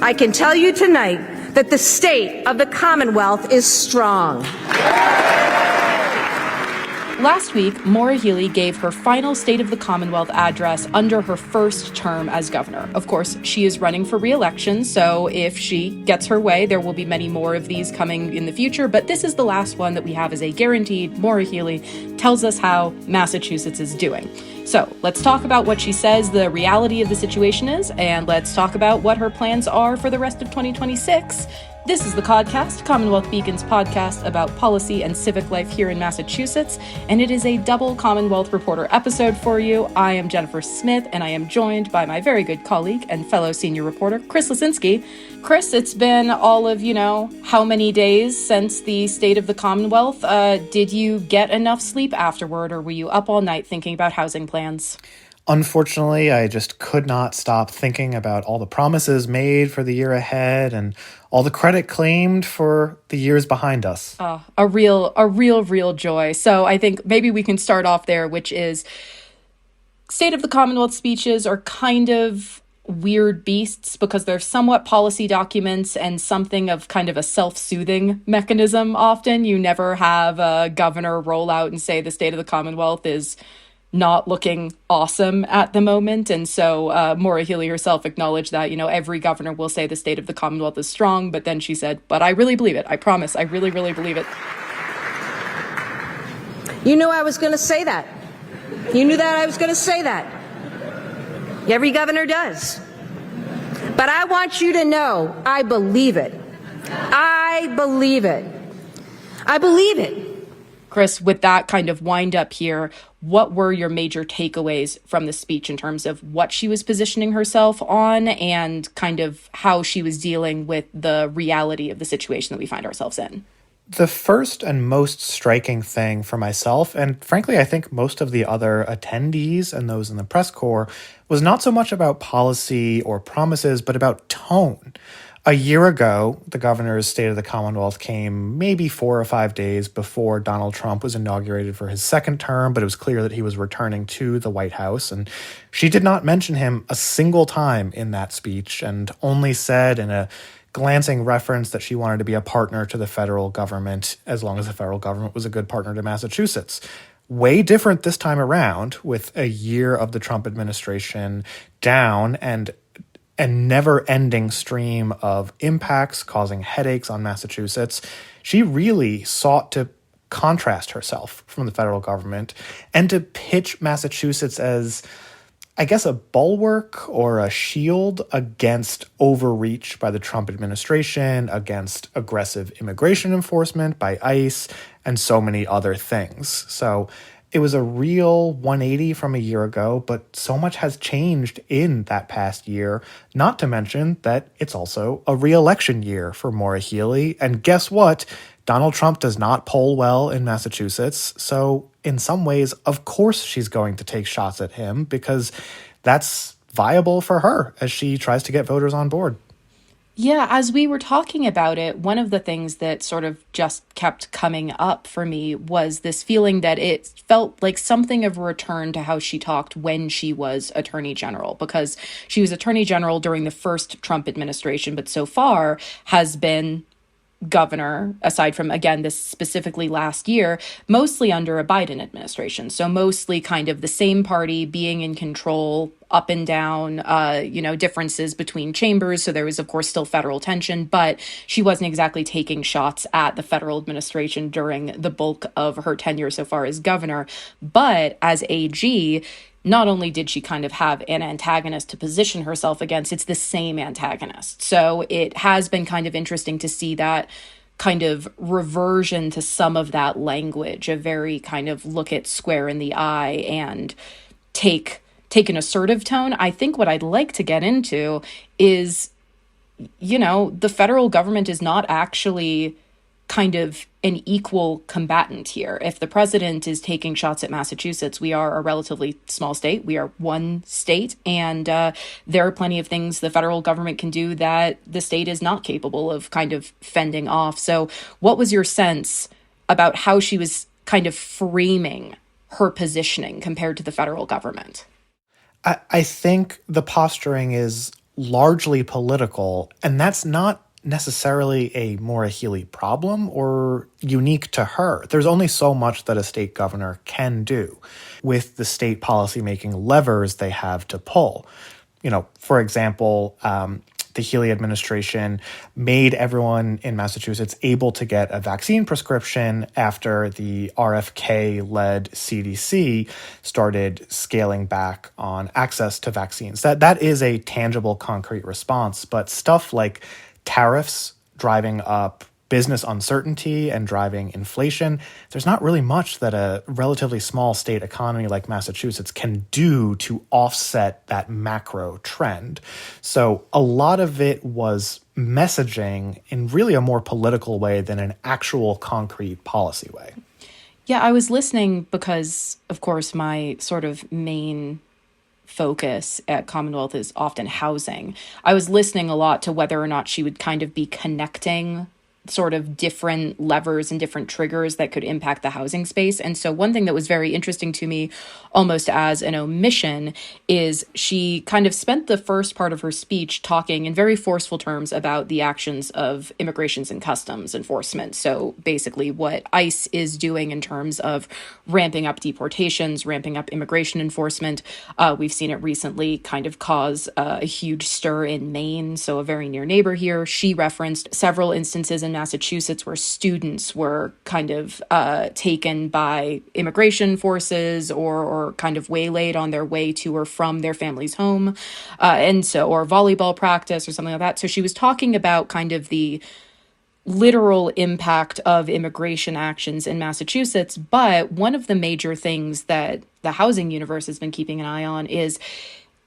I can tell you tonight that the state of the Commonwealth is strong. Last week, Maura Healey gave her final State of the Commonwealth address under her first term as governor. Of course, she is running for re-election, so if she gets her way, there will be many more of these coming in the future, but this is the last one that we have as a guaranteed. Maura Healey tells us how Massachusetts is doing. So let's talk about what she says the reality of the situation is, and let's talk about what her plans are for the rest of 2026. This is the Codcast, Commonwealth Beacon's podcast about policy and civic life here in Massachusetts, and it is a double Commonwealth Reporter episode for you. I am Jennifer Smith, and I am joined by my very good colleague and fellow senior reporter, Chris Lisinski. Chris, it's been all of, how many days since the State of the Commonwealth. Did you get enough sleep afterward, or were you up all night thinking about housing plans? Unfortunately, I just could not stop thinking about all the promises made for the year ahead and all the credit claimed for the years behind us. A real joy. So I think maybe we can start off there, which is State of the Commonwealth speeches are kind of weird beasts because they're somewhat policy documents and something of kind of a self-soothing mechanism often. You never have a governor roll out and say the State of the Commonwealth is not looking awesome at the moment. And so Maura Healey herself acknowledged that, every governor will say the State of the Commonwealth is strong, but then she said, but I really believe it. I promise. I really, really believe it. You knew I was going to say that. You knew that I was going to say that. Every governor does. But I want you to know I believe it. I believe it. I believe it. Chris, with that kind of wind up here, what were your major takeaways from the speech in terms of what she was positioning herself on and kind of how she was dealing with the reality of the situation that we find ourselves in? The first and most striking thing for myself, and frankly, I think most of the other attendees and those in the press corps, was not so much about policy or promises, but about tone. A year ago, the governor's State of the Commonwealth came maybe 4 or 5 days before Donald Trump was inaugurated for his second term, but it was clear that he was returning to the White House. And she did not mention him a single time in that speech and only said in a glancing reference that she wanted to be a partner to the federal government as long as the federal government was a good partner to Massachusetts. Way different this time around with a year of the Trump administration down and a never-ending stream of impacts causing headaches on Massachusetts. She really sought to contrast herself from the federal government and to pitch Massachusetts as, I guess, a bulwark or a shield against overreach by the Trump administration, against aggressive immigration enforcement by ICE, and so many other things. So it was a real 180 from a year ago, but so much has changed in that past year, not to mention that it's also a re-election year for Maura Healey. And guess what? Donald Trump does not poll well in Massachusetts. So in some ways, of course, she's going to take shots at him because that's viable for her as she tries to get voters on board. Yeah, as we were talking about it, one of the things that sort of just kept coming up for me was this feeling that it felt like something of a return to how she talked when she was Attorney General, because she was Attorney General during the first Trump administration, but so far has been governor, aside from, again, this specifically last year, mostly under a Biden administration. So mostly kind of the same party being in control, up and down, differences between chambers. So there was, of course, still federal tension, but she wasn't exactly taking shots at the federal administration during the bulk of her tenure so far as governor. But as AG, not only did she kind of have an antagonist to position herself against, it's the same antagonist. So it has been kind of interesting to see that kind of reversion to some of that language, a very kind of look it square in the eye and take an assertive tone. I think what I'd like to get into is, the federal government is not actually kind of an equal combatant here. If the president is taking shots at Massachusetts, we are a relatively small state. We are one state, and there are plenty of things the federal government can do that the state is not capable of kind of fending off. So what was your sense about how she was kind of framing her positioning compared to the federal government? I think the posturing is largely political, and that's not necessarily a Maura Healey problem or unique to her. There's only so much that a state governor can do with the state policymaking levers they have to pull. For example, the Healey administration made everyone in Massachusetts able to get a vaccine prescription after the RFK-led CDC started scaling back on access to vaccines. That is a tangible, concrete response, but stuff like tariffs driving up business uncertainty and driving inflation, there's not really much that a relatively small state economy like Massachusetts can do to offset that macro trend. So a lot of it was messaging in really a more political way than an actual concrete policy way. Yeah, I was listening because, of course, my sort of main focus at Commonwealth is often housing. I was listening a lot to whether or not she would kind of be connecting sort of different levers and different triggers that could impact the housing space. And so one thing that was very interesting to me, almost as an omission, is she kind of spent the first part of her speech talking in very forceful terms about the actions of Immigrations and Customs Enforcement. So basically what ICE is doing in terms of ramping up deportations, ramping up immigration enforcement. We've seen it recently kind of cause a huge stir in Maine, so a very near neighbor here. She referenced several instances in Massachusetts where students were kind of taken by immigration forces or kind of waylaid on their way to or from their family's home, or volleyball practice or something like that. So she was talking about kind of the literal impact of immigration actions in Massachusetts. But one of the major things that the housing universe has been keeping an eye on is,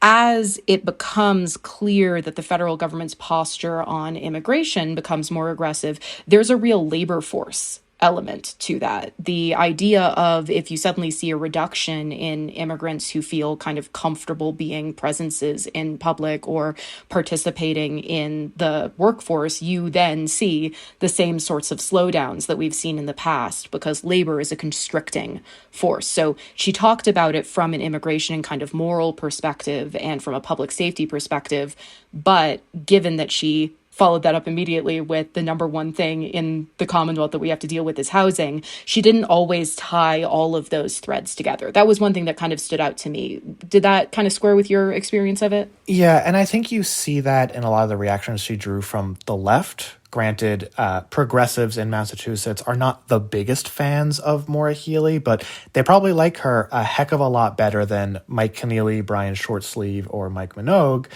as it becomes clear that the federal government's posture on immigration becomes more aggressive, there's a real labor force element to that. The idea of, if you suddenly see a reduction in immigrants who feel kind of comfortable being presences in public or participating in the workforce, you then see the same sorts of slowdowns that we've seen in the past, because labor is a constricting force. So she talked about it from an immigration and kind of moral perspective and from a public safety perspective. But given that she followed that up immediately with the number one thing in the Commonwealth that we have to deal with is housing, she didn't always tie all of those threads together. That was one thing that kind of stood out to me. Did that kind of square with your experience of it? Yeah, and I think you see that in a lot of the reactions she drew from the left. Granted, progressives in Massachusetts are not the biggest fans of Maura Healey, but they probably like her a heck of a lot better than Mike Keneally, Brian Shortsleeve, or Mike Minogue.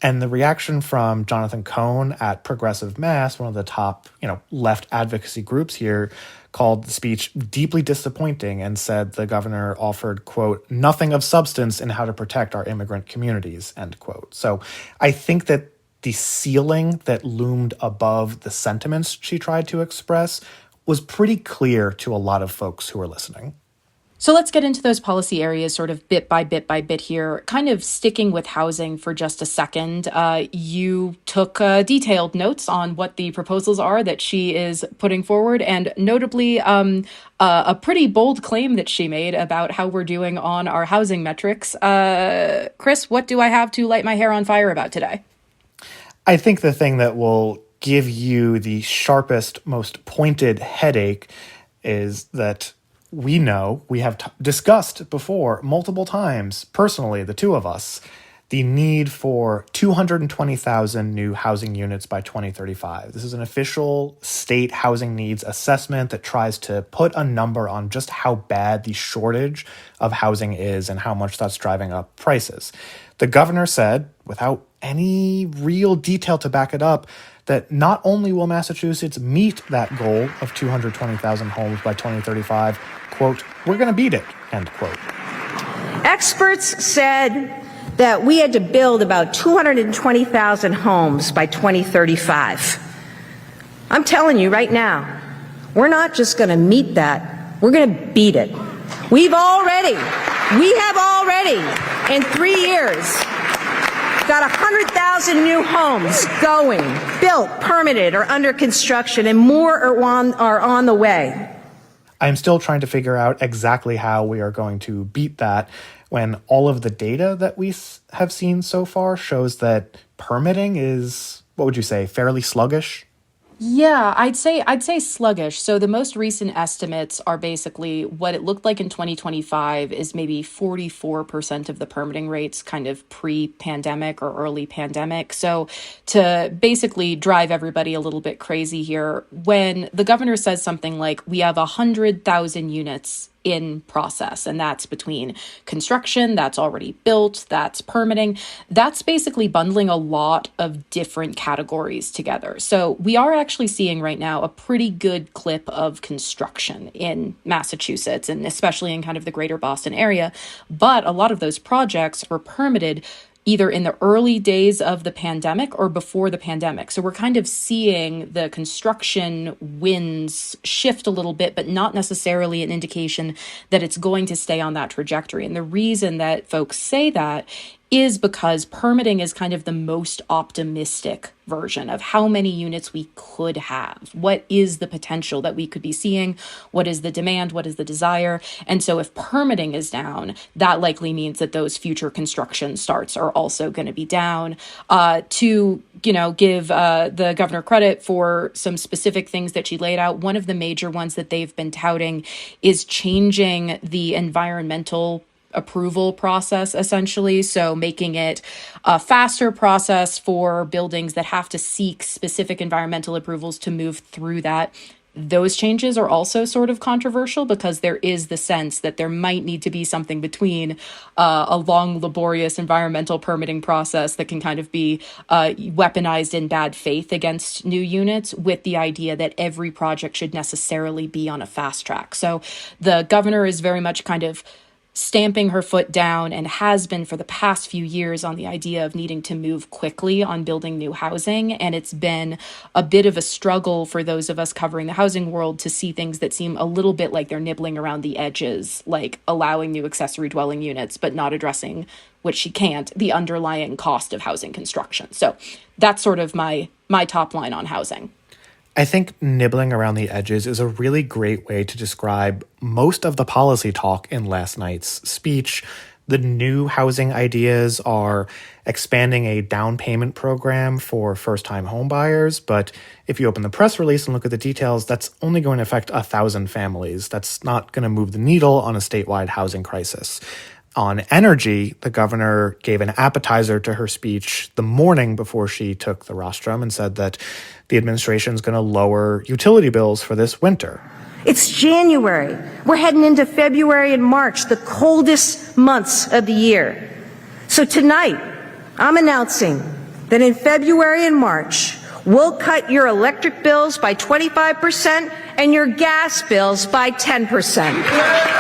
And the reaction from Jonathan Cohn at Progressive Mass, one of the top, left advocacy groups here, called the speech deeply disappointing and said the governor offered, quote, nothing of substance in how to protect our immigrant communities, end quote. So I think that the ceiling that loomed above the sentiments she tried to express was pretty clear to a lot of folks who were listening. So let's get into those policy areas sort of bit by bit here, kind of sticking with housing for just a second. You took detailed notes on what the proposals are that she is putting forward, and notably a pretty bold claim that she made about how we're doing on our housing metrics. Chris, what do I have to light my hair on fire about today? I think the thing that will give you the sharpest, most pointed headache is that we have discussed before multiple times, personally, the two of us, the need for 220,000 new housing units by 2035. This is an official state housing needs assessment that tries to put a number on just how bad the shortage of housing is and how much that's driving up prices. The governor said, without any real detail to back it up, that not only will Massachusetts meet that goal of 220,000 homes by 2035, quote, we're going to beat it, end quote. Experts said that we had to build about 220,000 homes by 2035. I'm telling you right now, we're not just going to meet that, we're going to beat it. We have already, in 3 years, got 100,000 new homes going, built, permitted, or under construction, and more are on the way. I'm still trying to figure out exactly how we are going to beat that. when all of the data that we have seen so far shows that permitting is, what would you say, fairly sluggish? Yeah, I'd say sluggish. So the most recent estimates are basically what it looked like in 2025 is maybe 44% of the permitting rates kind of pre-pandemic or early pandemic. So to basically drive everybody a little bit crazy here, when the governor says something like we have 100,000 units in process, and that's between construction, that's already built, that's permitting, that's basically bundling a lot of different categories together. So we are actually seeing right now a pretty good clip of construction in Massachusetts, and especially in kind of the greater Boston area. But a lot of those projects were permitted either in the early days of the pandemic or before the pandemic. So we're kind of seeing the construction winds shift a little bit, but not necessarily an indication that it's going to stay on that trajectory. And the reason that folks say that is because permitting is kind of the most optimistic version of how many units we could have. What is the potential that we could be seeing? What is the demand? What is the desire? And so if permitting is down, that likely means that those future construction starts are also going to be down. To give the governor credit for some specific things that she laid out, one of the major ones that they've been touting is changing the environmental approval process, essentially. So making it a faster process for buildings that have to seek specific environmental approvals to move through that. Those changes are also sort of controversial because there is the sense that there might need to be something between a long, laborious environmental permitting process that can kind of be weaponized in bad faith against new units with the idea that every project should necessarily be on a fast track. So the governor is very much kind of stamping her foot down and has been for the past few years on the idea of needing to move quickly on building new housing. And it's been a bit of a struggle for those of us covering the housing world to see things that seem a little bit like they're nibbling around the edges, like allowing new accessory dwelling units, but not addressing, which she can't, the underlying cost of housing construction. So that's sort of my top line on housing. I think nibbling around the edges is a really great way to describe most of the policy talk in last night's speech. The new housing ideas are expanding a down payment program for first-time homebuyers, but if you open the press release and look at the details, that's only going to affect 1,000 families. That's not going to move the needle on a statewide housing crisis. On energy, the governor gave an appetizer to her speech the morning before she took the rostrum and said that the administration is going to lower utility bills for this winter. It's January. We're heading into February and March, the coldest months of the year. So tonight, I'm announcing that in February and March, we'll cut your electric bills by 25% and your gas bills by 10%.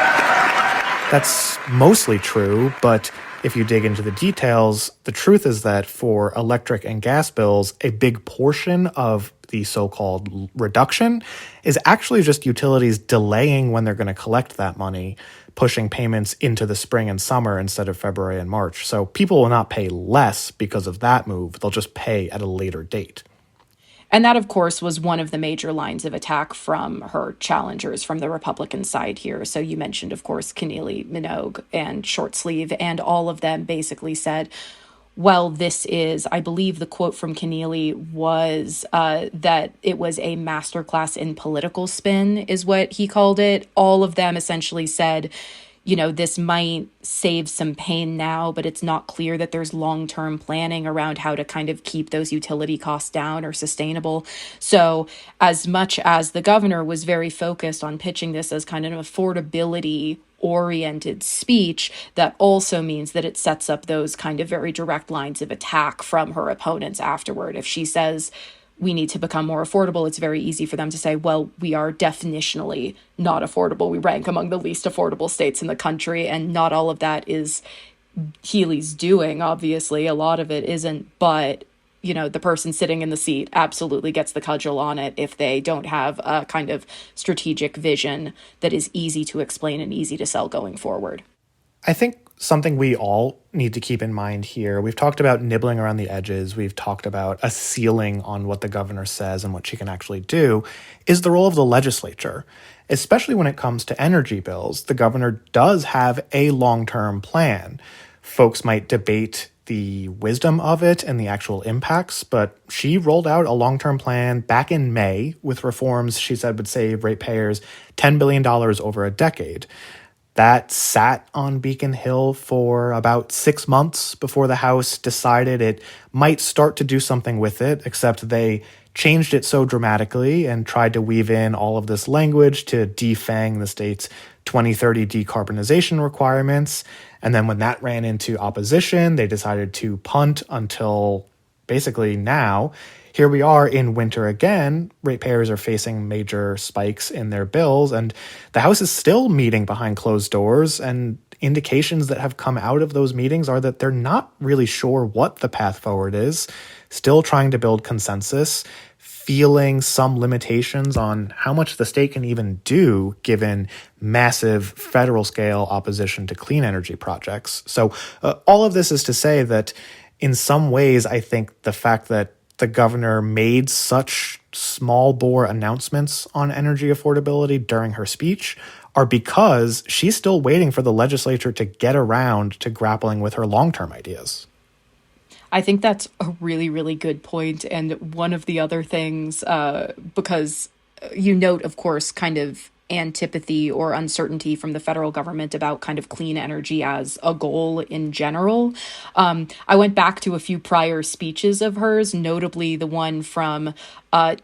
That's mostly true, but if you dig into the details, the truth is that for electric and gas bills, a big portion of the so-called reduction is actually just utilities delaying when they're going to collect that money, pushing payments into the spring and summer instead of February and March. So people will not pay less because of that move. They'll just pay at a later date. And that, of course, was one of the major lines of attack from her challengers from the Republican side here. So you mentioned, of course, Keneally, Minogue, and Shortsleeve, and all of them basically said, well, this is, I believe the quote from Keneally was that it was a masterclass in political spin, is what he called it. All of them essentially said, this might save some pain now, but it's not clear that there's long-term planning around how to kind of keep those utility costs down or sustainable. So as much as the governor was very focused on pitching this as kind of an affordability-oriented speech, that also means that it sets up those kind of very direct lines of attack from her opponents afterward. If she says, we need to become more affordable, it's very easy for them to say, well, we are definitionally not affordable. We rank among the least affordable states in the country, and not all of that is Healey's doing, obviously. A lot of it isn't, but, the person sitting in the seat absolutely gets the cudgel on it if they don't have a kind of strategic vision that is easy to explain and easy to sell going forward. I think something we all need to keep in mind here, we've talked about nibbling around the edges, we've talked about a ceiling on what the governor says and what she can actually do, is the role of the legislature. Especially when it comes to energy bills, the governor does have a long-term plan. Folks might debate the wisdom of it and the actual impacts, but she rolled out a long-term plan back in May with reforms she said would save ratepayers $10 billion over a decade. That sat on Beacon Hill for about 6 months before the House decided it might start to do something with it, except they changed it so dramatically and tried to weave in all of this language to defang the state's 2030 decarbonization requirements. And then when that ran into opposition, they decided to punt until basically now. Here we are in winter again. Ratepayers are facing major spikes in their bills, and the House is still meeting behind closed doors, and indications that have come out of those meetings are that they're not really sure what the path forward is, still trying to build consensus, feeling some limitations on how much the state can even do given massive federal scale opposition to clean energy projects. So all of this is to say that in some ways, I think the fact that the governor made such small bore announcements on energy affordability during her speech are because she's still waiting for the legislature to get around to grappling with her long-term ideas. I think that's a really, really good point. And one of the other things, because you note, of course, kind of antipathy or uncertainty from the federal government about kind of clean energy as a goal in general. I went back to a few prior speeches of hers, notably the one from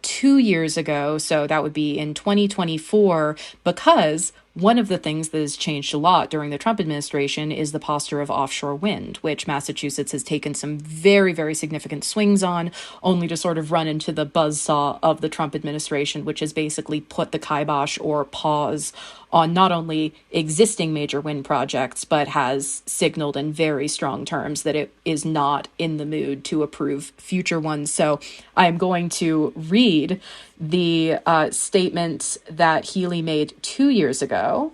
2 years ago. So that would be in 2024, because one of the things that has changed a lot during the Trump administration is the posture of offshore wind, which Massachusetts has taken some very, very significant swings on, only to sort of run into the buzzsaw of the Trump administration, which has basically put the kibosh or pause on not only existing major wind projects, but has signaled in very strong terms that it is not in the mood to approve future ones. So I am going to read the statement that Healey made 2 years ago.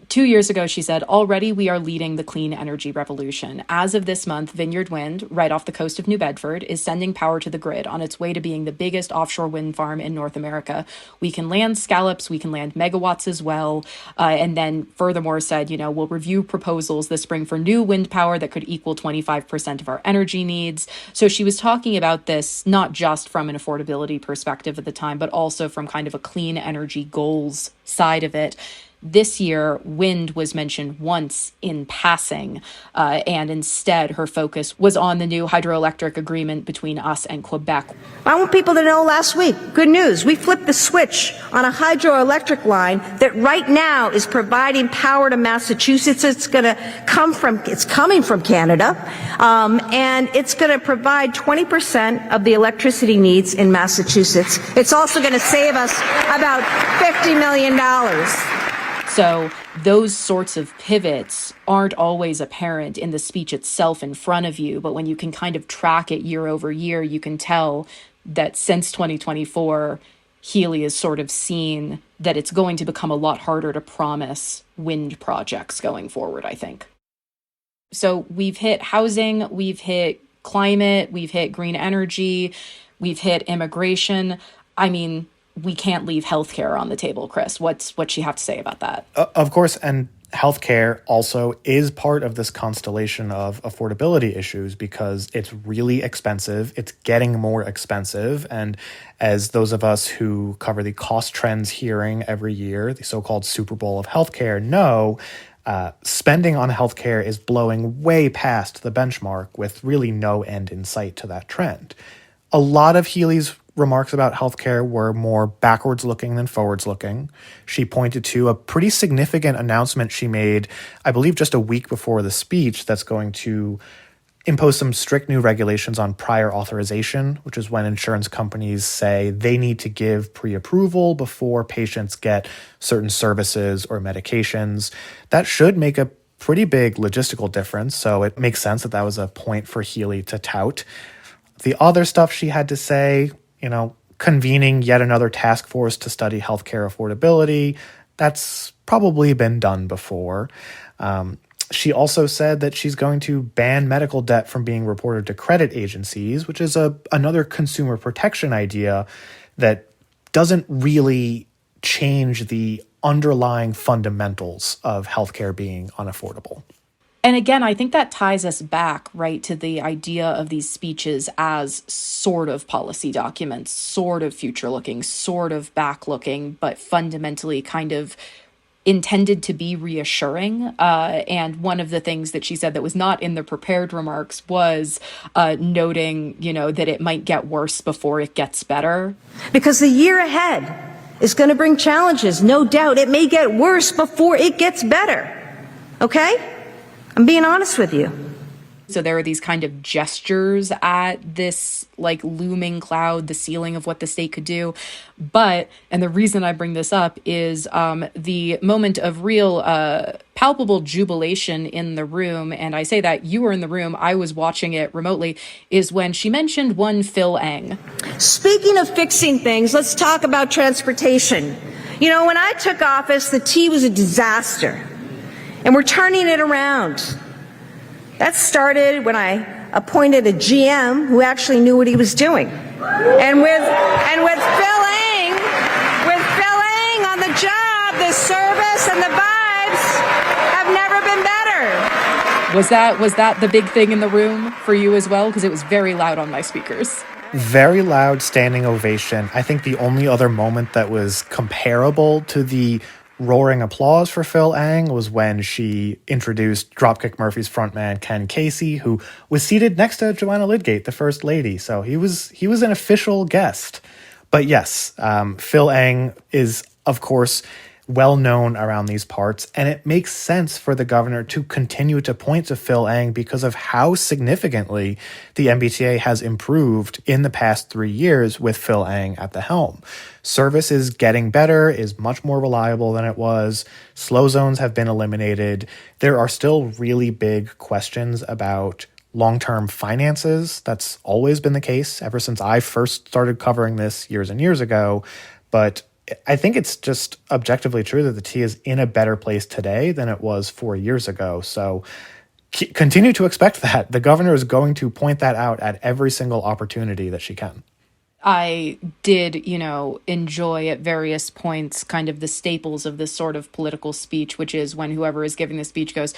2 years ago, she said, "Already we are leading the clean energy revolution. As of this month, Vineyard Wind, right off the coast of New Bedford, is sending power to the grid on its way to being the biggest offshore wind farm in North America. We can land scallops, we can land megawatts as well." And then furthermore said, we'll review proposals this spring for new wind power that could equal 25% of our energy needs. So she was talking about this not just from an affordability perspective at the time, but also from kind of a clean energy goals side of it. This year, wind was mentioned once in passing, and instead her focus was on the new hydroelectric agreement between us and Quebec. I want people to know last week, good news, we flipped the switch on a hydroelectric line that right now is providing power to Massachusetts. It's coming from Canada, and it's going to provide 20% of the electricity needs in Massachusetts. It's also going to save us about $50 million. So those sorts of pivots aren't always apparent in the speech itself in front of you, but when you can kind of track it year over year, you can tell that since 2024, Healey has sort of seen that it's going to become a lot harder to promise wind projects going forward, I think. So we've hit housing, we've hit climate, we've hit green energy, we've hit immigration. I mean, we can't leave healthcare on the table, Chris. What's she have to say about that? Of course, and healthcare also is part of this constellation of affordability issues because it's really expensive. It's getting more expensive. And as those of us who cover the cost trends hearing every year, the so-called Super Bowl of healthcare, know spending on healthcare is blowing way past the benchmark with really no end in sight to that trend. A lot of Healey's remarks about healthcare were more backwards looking than forwards looking. She pointed to a pretty significant announcement she made, I believe just a week before the speech, that's going to impose some strict new regulations on prior authorization, which is when insurance companies say they need to give pre-approval before patients get certain services or medications. That should make a pretty big logistical difference, so it makes sense that that was a point for Healey to tout. The other stuff she had to say, convening yet another task force to study healthcare affordability, that's probably been done before. She also said that she's going to ban medical debt from being reported to credit agencies, which is another consumer protection idea that doesn't really change the underlying fundamentals of healthcare being unaffordable. And again, I think that ties us back, right, to the idea of these speeches as sort of policy documents, sort of future looking, sort of back looking, but fundamentally kind of intended to be reassuring. And one of the things that she said that was not in the prepared remarks was noting, that it might get worse before it gets better. Because the year ahead is going to bring challenges, no doubt. It may get worse before it gets better. Okay? I'm being honest with you. So there are these kind of gestures at this like looming cloud, the ceiling of what the state could do. But, and the reason I bring this up is the moment of real palpable jubilation in the room, and I say that you were in the room, I was watching it remotely, is when she mentioned one Phil Eng. Speaking of fixing things, let's talk about transportation. When I took office, the T was a disaster. And we're turning it around. That started when I appointed a GM who actually knew what he was doing. And with Phil Eng on the job, the service and the vibes have never been better. Was that the big thing in the room for you as well? Because it was very loud on my speakers. Very loud standing ovation. I think the only other moment that was comparable to the roaring applause for Phil Eng was when she introduced Dropkick Murphys frontman Ken Casey, who was seated next to Joanna Lidgate, the First Lady. So he was an official guest. But yes, Phil Eng is, of course, well known around these parts, and it makes sense for the governor to continue to point to Phil Eng because of how significantly the MBTA has improved in the past 3 years with Phil Eng at the helm. Service is getting better, is much more reliable than it was. Slow zones have been eliminated. There are still really big questions about long-term finances. That's always been the case ever since I first started covering this years and years ago. But I think it's just objectively true that the T is in a better place today than it was 4 years ago. So continue to expect that. The governor is going to point that out at every single opportunity that she can. I did, enjoy at various points kind of the staples of this sort of political speech, which is when whoever is giving the speech goes,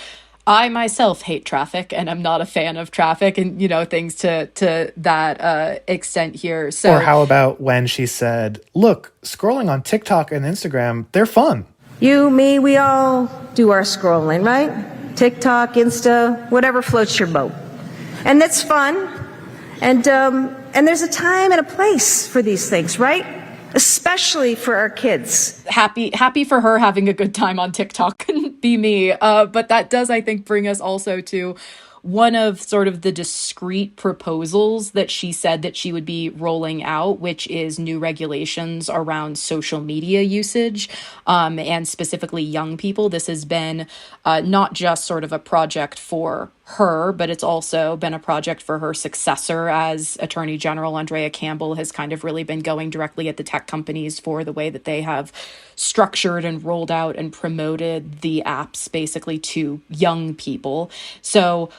I myself hate traffic and I'm not a fan of traffic, and, things to that extent here. So, or how about when she said, look, scrolling on TikTok and Instagram, they're fun. You, me, we all do our scrolling, right? TikTok, Insta, whatever floats your boat. And that's fun. And there's a time and a place for these things, right? Especially for our kids. Happy for her having a good time on TikTok. Couldn't be me. But that does, I think, bring us also to one of sort of the discrete proposals that she said that she would be rolling out, which is new regulations around social media usage, and specifically young people. This has been not just sort of a project for her, but it's also been a project for her successor as Attorney General. Andrea Campbell has kind of really been going directly at the tech companies for the way that they have structured and rolled out and promoted the apps basically to young people. So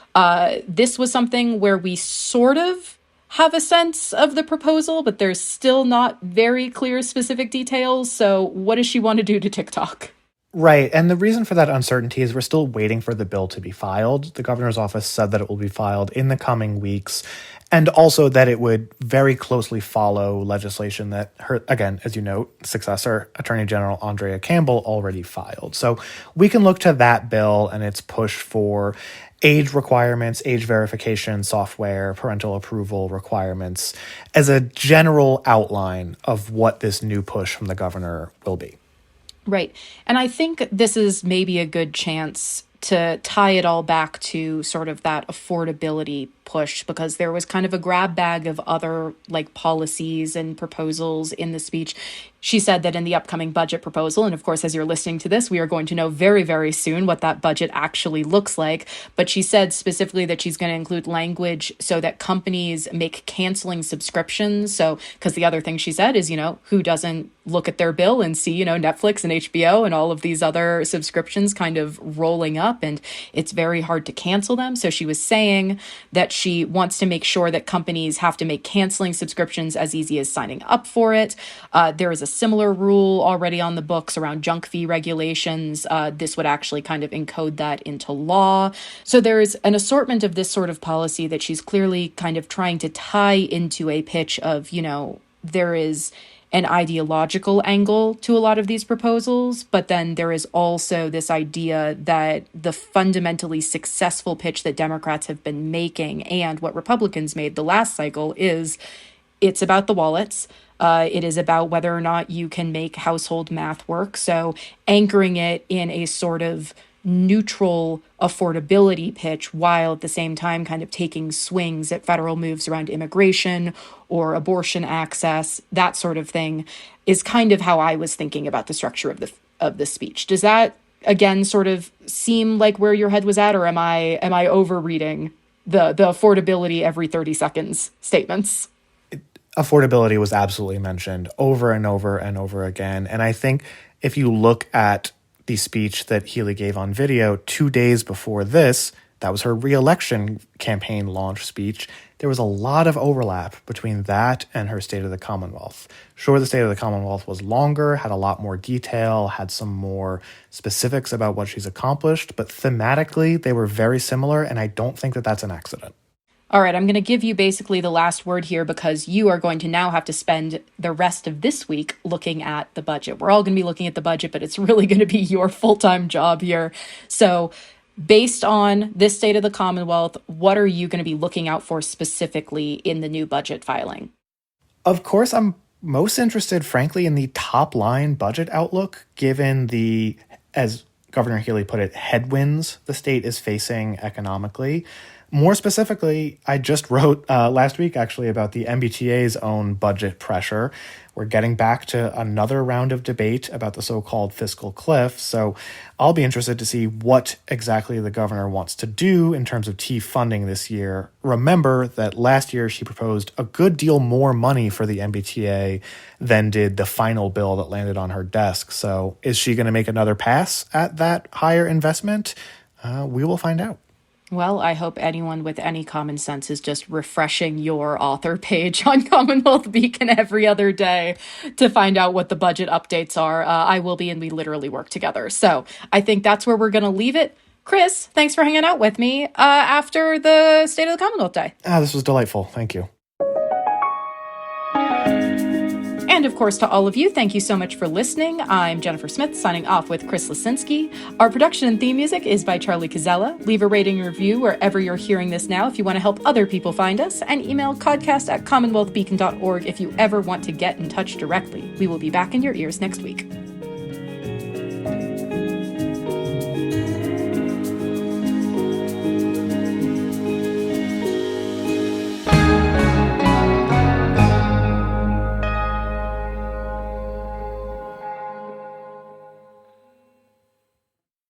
this was something where we sort of have a sense of the proposal, but there's still not very clear specific details. So what does she want to do to TikTok? Right. And the reason for that uncertainty is we're still waiting for the bill to be filed. The governor's office said that it will be filed in the coming weeks, and also that it would very closely follow legislation that her, again, as you note, successor, Attorney General Andrea Campbell already filed. So we can look to that bill and its push for age requirements, age verification software, parental approval requirements as a general outline of what this new push from the governor will be. Right. And I think this is maybe a good chance to tie it all back to sort of that affordability push, because there was kind of a grab bag of other like policies and proposals in the speech, She said that in the upcoming budget proposal, and of course, as you're listening to this, we are going to know very, very soon what that budget actually looks like. But she said specifically that she's going to include language so that companies make canceling subscriptions. So, because the other thing she said is, who doesn't look at their bill and see, Netflix and HBO and all of these other subscriptions kind of rolling up, and it's very hard to cancel them. So she was saying that she wants to make sure that companies have to make canceling subscriptions as easy as signing up for it. There is a similar rule already on the books around junk fee regulations. This would actually kind of encode that into law. So there's an assortment of this sort of policy that she's clearly kind of trying to tie into a pitch of, there is an ideological angle to a lot of these proposals, but then there is also this idea that the fundamentally successful pitch that Democrats have been making and what Republicans made the last cycle is it's about the wallets. It is about whether or not you can make household math work. So anchoring it in a sort of neutral affordability pitch while at the same time kind of taking swings at federal moves around immigration or abortion access, that sort of thing, is kind of how I was thinking about the structure of the speech. Does that again sort of seem like where your head was at, or am I overreading the affordability every 30 seconds statements? Affordability was absolutely mentioned over and over and over again. And I think if you look at the speech that Healey gave on video 2 days before this, that was her reelection campaign launch speech. There was a lot of overlap between that and her State of the Commonwealth. Sure, the State of the Commonwealth was longer, had a lot more detail, had some more specifics about what she's accomplished, but thematically they were very similar, and I don't think that that's an accident. All right, I'm going to give you basically the last word here because you are going to now have to spend the rest of this week looking at the budget. We're all going to be looking at the budget, but it's really going to be your full-time job here. So based on this State of the Commonwealth, what are you going to be looking out for specifically in the new budget filing? Of course, I'm most interested, frankly, in the top-line budget outlook, given the, as Governor Healey put it, headwinds the state is facing economically. More specifically, I just wrote last week, actually, about the MBTA's own budget pressure. We're getting back to another round of debate about the so-called fiscal cliff, so I'll be interested to see what exactly the governor wants to do in terms of TEEF funding this year. Remember that last year she proposed a good deal more money for the MBTA than did the final bill that landed on her desk. So is she going to make another pass at that higher investment? We will find out. Well, I hope anyone with any common sense is just refreshing your author page on CommonWealth Beacon every other day to find out what the budget updates are. I will be, and we literally work together. So I think that's where we're going to leave it. Chris, thanks for hanging out with me after the State of the Commonwealth Day. This was delightful. Thank you. And of course, to all of you, thank you so much for listening. I'm Jennifer Smith, signing off with Chris Lisinski. Our production and theme music is by Charlie Cazella. Leave a rating and review wherever you're hearing this now if you want to help other people find us, and email codcast@commonwealthbeacon.org if you ever want to get in touch directly. We will be back in your ears next week.